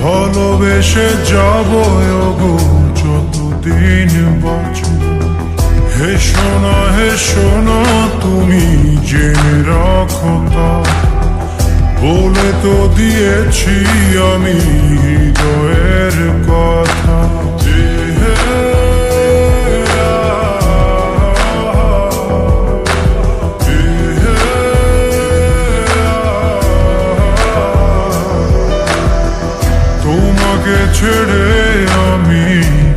ভালোবেসে যাব গো যতদিন বাঁচব। হে সোনা তুমি জেনে রাখো তা, বলে তো দিয়েছি আমি হৃদয়ের কথা। তোমাকে ছেড়ে আমি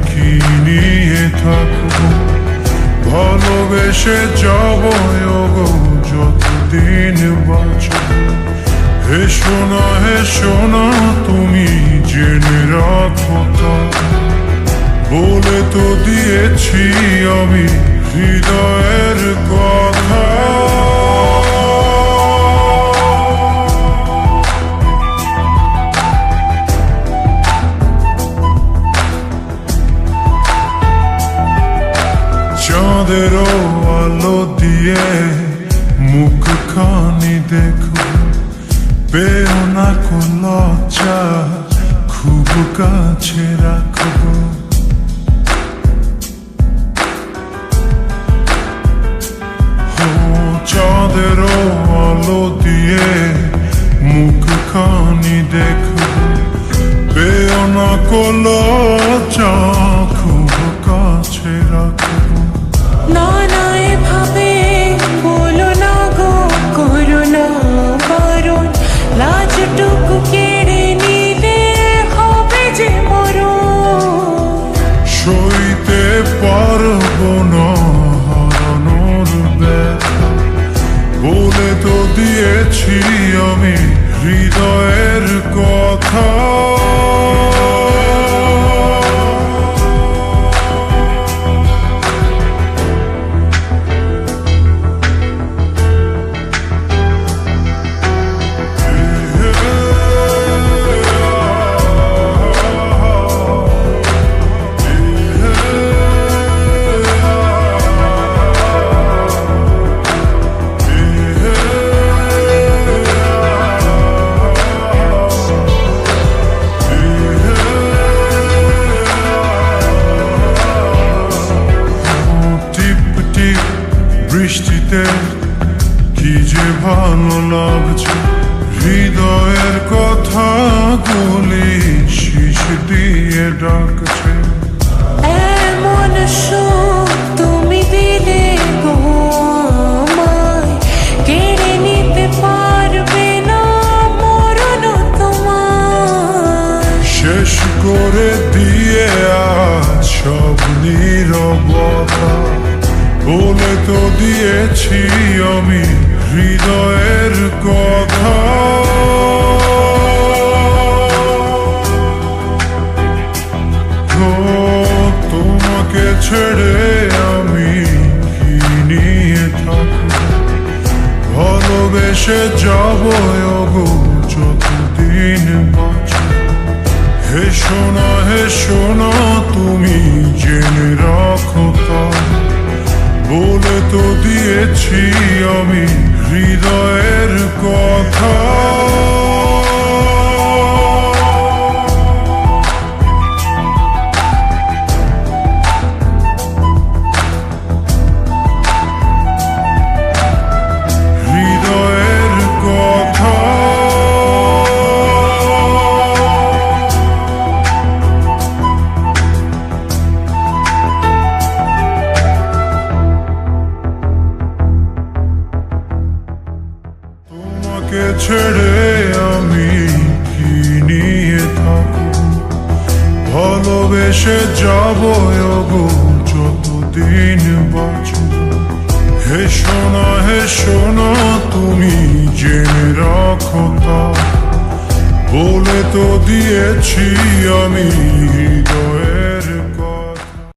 কি নিয়ে থাকবো, ভালোবেসে যাব গো যতদিন বাঁচব। হে সোনা তুমি জেনে রাখো তা, বলে তো দিয়েছি আমি হৃদয়ের কথা। চাঁদের আলো দিয়ে মুখখানি দেখো, পেও না কোন লজ্জা, খুব কাছে রাখবো। চাঁদের আলো দিয়ে মুখখানি দেখো, পেও না কোন লজ্জা, খুব কাছে রাখবো। না এভাবে বলো না গো, করো না বারণ, লাজটুকু কেড়ে নিলে হবে যে মরণ। সইতে পারবো না হারানোর ব্যথা, বলে তো দিয়েছি আমি হৃদয়ের কথা। বৃষ্টিতে কি যে ভালো লাগছে, হৃদয়ের কথা গুলি শীষ দিয়ে ডাকছে। এমন সুখ তুমি দিলে গো আমায়, কেড়ে নিতে পারবে না মরণ তোমার। শেষ করে দিয়ে আজ সব নীরবতা, বলে তো দিয়েছি আমি হৃদয়ের কথা। তোমাকে ছেড়ে আমি কি নিয়ে থাকবো, ভালোবেসে যাব গো যতদিন বাঁচব। হে সোনা তুমি জেনে রাখো তা, বলে তো দিয়েছি আমি হৃদয়ের কথা। হৃদয়ের কথা। তোমাকে ছেড়ে আমি কি নিয়ে থাকবো, ভালোবেসে যাব গো যতদিন বাঁচব। হে সোনা তুমি জেনে রাখো তা, বলে তো দিয়েছি আমি